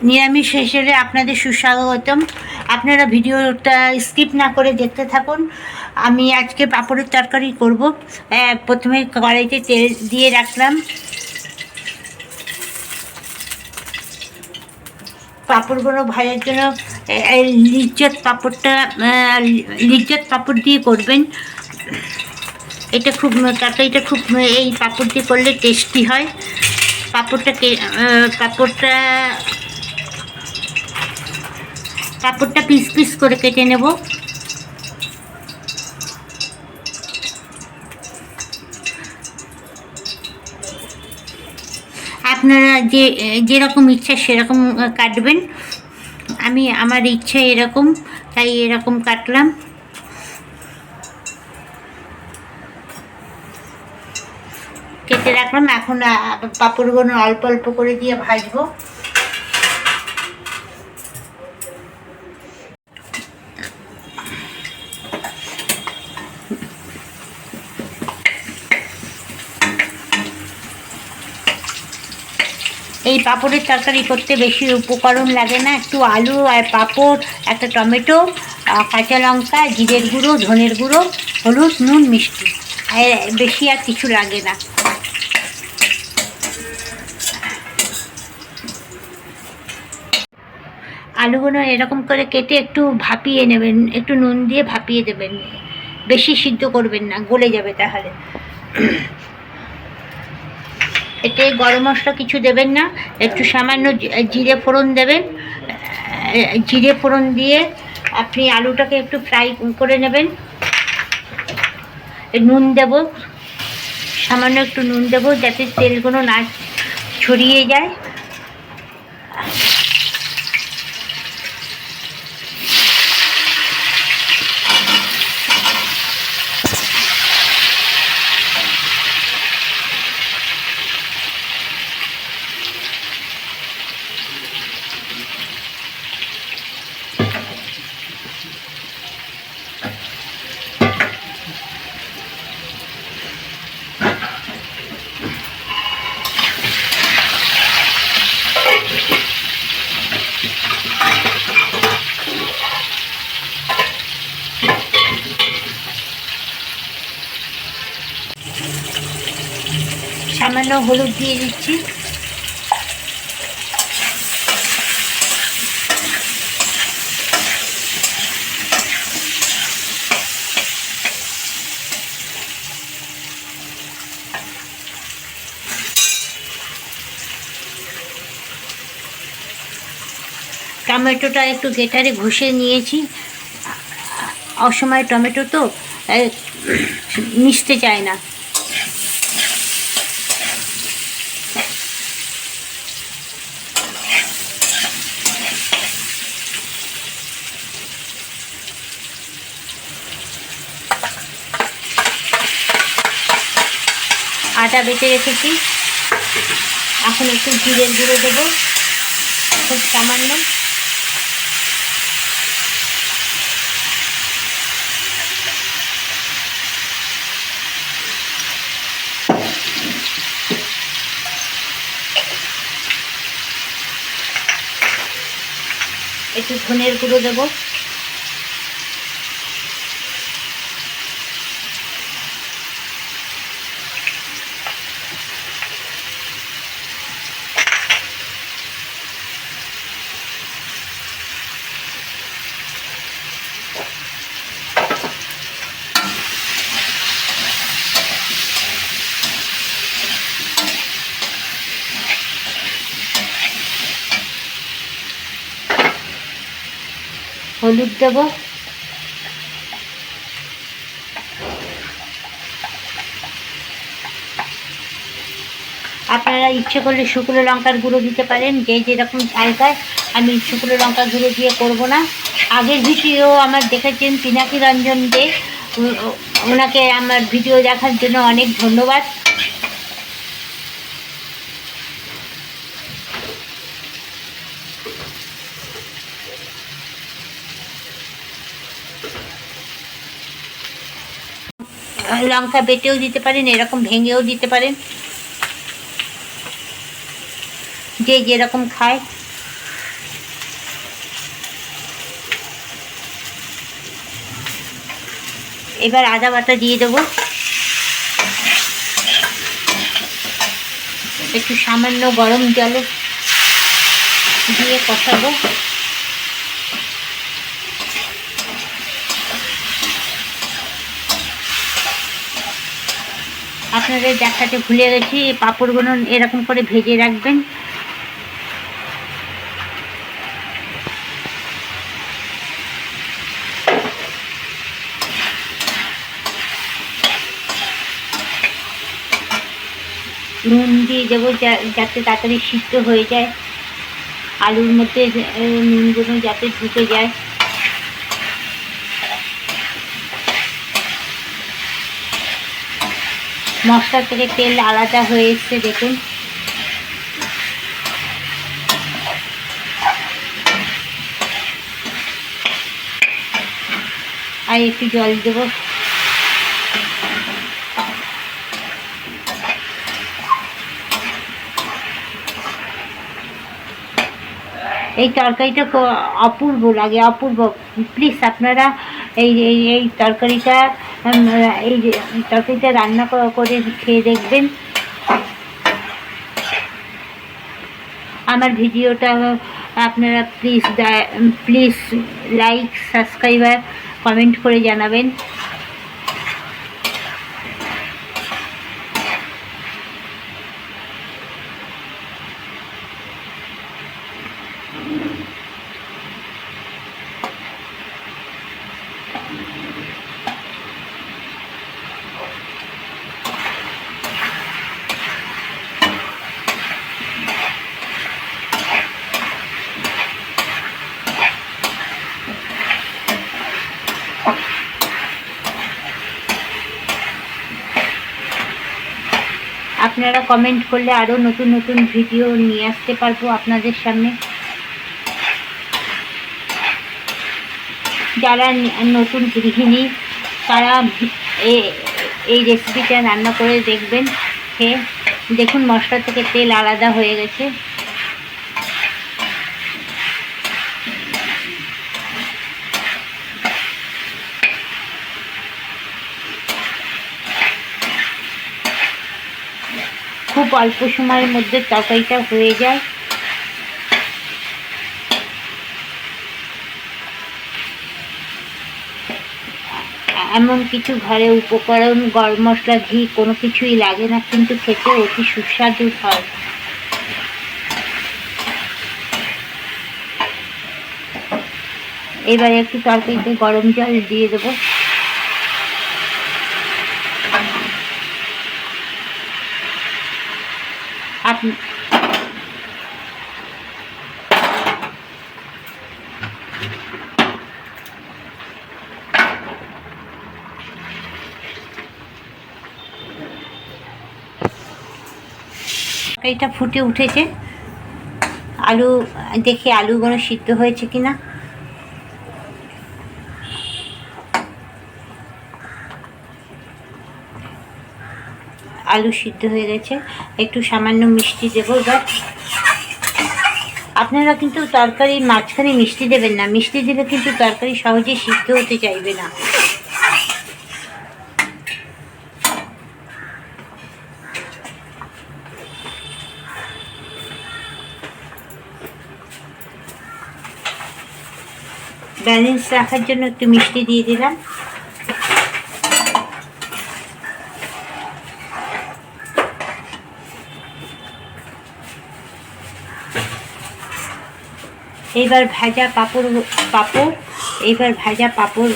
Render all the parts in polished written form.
নিরামিষ হিসেবে আপনাদের সুস্বাগতম। আপনারা ভিডিওটা স্কিপ না করে দেখতে থাকুন। আমি আজকে পাঁপড়ের তরকারি করব। প্রথমে কড়াইতে তেল দিয়ে রাখলাম। পাঁপড়গুলো ভাজার জন্য লিজ্জত পাঁপড় দিয়ে করবেন। এটা খুব তরকারিটা খুব এই পাঁপড় দিয়ে করলে টেস্টি হয়। পাঁপড়টা পিস পিস করে কেটে নেব। আপনারা যেরকম ইচ্ছা সেরকম কাটবেন। আমার ইচ্ছা এরকম, তাই এরকম কাটলাম। কেটে রাখলাম। এখন পাঁপড়গুলো অল্প অল্প করে দিয়ে ভাজবো। এই পাঁপড়ের তরকারি করতে বেশি উপকরণ লাগে না। একটু আলু আর পাঁপড়, একটা টমেটো, কাঁচা লঙ্কা, জিরের গুঁড়ো, ধনের গুঁড়ো, হলুদ, নুন, মিষ্টি, আর বেশি আর কিছু লাগে না। আলুগুলো এরকম করে কেটে একটু ভাপিয়ে নেবেন, একটু নুন দিয়ে ভাপিয়ে দেবেন। বেশি সিদ্ধ করবেন না, গলে যাবে তাহলে। এতে গরম মশলা কিছু দেবেন না, একটু সামান্য জিরে ফোড়ন দেবেন। জিরে ফোড়ন দিয়ে আপনি আলুটাকে একটু ফ্রাই করে নেবেন। নুন দেব, সামান্য একটু নুন দেব যাতে তেলগুলো না ছড়িয়ে যায়। সামান্য হলুদ দিয়ে দিচ্ছি। টমেটোটা একটু গেটারে ঘষে নিয়েছি। অসময় টমেটো তো মিশতে চায় না। আটা বেটে রেখেছি। এখন একটু জিরের গুঁড়ো দেবো, খুব সামান্য। একটু ধনের গুঁড়ো দেবো। হলুদ দেব। আপনারা ইচ্ছে করলে শুকনো লঙ্কার গুঁড়ো দিতে পারেন, যে যেরকম ঝাল খায়। আমি শুকনো লঙ্কার গুঁড়ো দিয়ে করব না। আগের ভিডিও আমার দেখেছেন পিনাকি রঞ্জন দে, ওনাকে আমার ভিডিও দেখার জন্য অনেক ধন্যবাদ। লঙ্কা বেটেও দিতে পারেন, এরকম ভেঙেও দিতে পারেন, যে যেরকম খায়। এবার আদা বাটা দিয়ে দেবো, একটু সামান্য গরম জল দিয়ে কষাবো। আপনাদের দেখাতে ভুলে গেছি, পাঁপড়গুলো এরকম করে ভেজে রাখবেন। নুন দিয়ে দেবো যাতে তাড়াতাড়ি সিদ্ধ হয়ে যায়, আলুর মধ্যে নুনগুলো যাতে ঢুকে যায়। মশলা থেকে তেল আলাদা হয়ে এসছে দেখুন। আর একটু জল দেবো। এই তরকারিটা অপূর্ব লাগে, অপূর্ব। প্লিজ আপনারা এই তরকারিটা রান্না করে খেয়ে দেখবেন। আমার ভিডিওটা আপনারা প্লিজ লাইক, সাবস্ক্রাইব আর কমেন্ট করে জানাবেন। আপনারা কমেন্ট করলে আরও নতুন নতুন ভিডিও নিয়ে আসতে পারবো আপনাদের সামনে। যারা নতুন গৃহিণী তারা এই রেসিপিটা রান্না করে দেখবেন, খেয়ে দেখুন মশলা থেকে তেল আলাদা হয়ে গেছে। খুব অল্প সময়ের মধ্যে তরকারিটা হয়ে যায়। এমন কিছু ঘরে উপকরণ, গরম মশলা, ঘি কোনো কিছুই লাগে না, কিন্তু খেতে অতি সুস্বাদু হয়। এবারে একটু তরকারিতে গরম জল দিয়ে দেবো। তরকারিটা ফুটে উঠেছে, আলু দেখি আলুগুলো সিদ্ধ হয়েছে কিনা। আলু সিদ্ধ হয়ে গেছে, একটু সামান্য মিষ্টি দেবো। এবার আপনারা কিন্তু তরকারির মাঝখানে মিষ্টি দেবেন না, মিষ্টি দিলে কিন্তু তরকারি সহজে সিদ্ধ হতে চাইবে না। ব্যালেন্স রাখার জন্য একটু মিষ্টি দিয়ে দিলাম। এইবার ভাজা পাঁপড়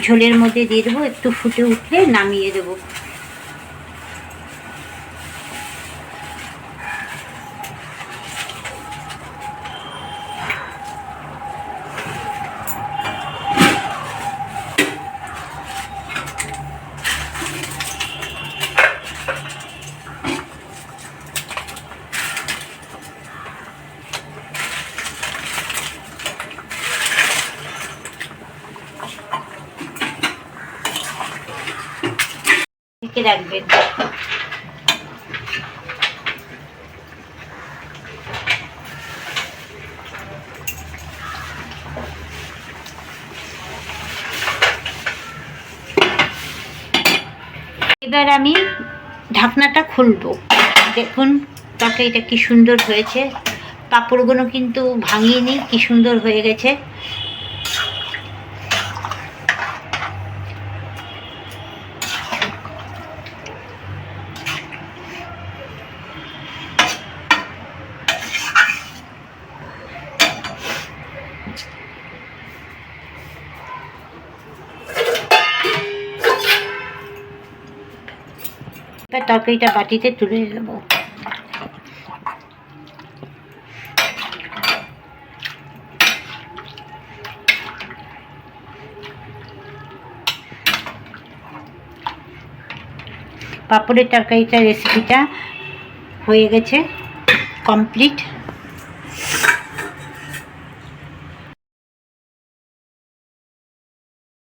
ঝোলের মধ্যে দিয়ে দেবো, একটু ফুটে উঠলে নামিয়ে দেবো। ঢেকে রাখবেন। এবার আমি ঢাকনাটা খুলবো। দেখুন তরকারিটা কি সুন্দর হয়েছে, পাঁপড়গুলো কিন্তু ভাঙিনি, কি সুন্দর হয়ে গেছে। এবার তরকারিটা বাটিতে তুলে নেব। পাঁপড়ের তরকারিটা রেসিপিটা হয়ে গেছে, কমপ্লিট।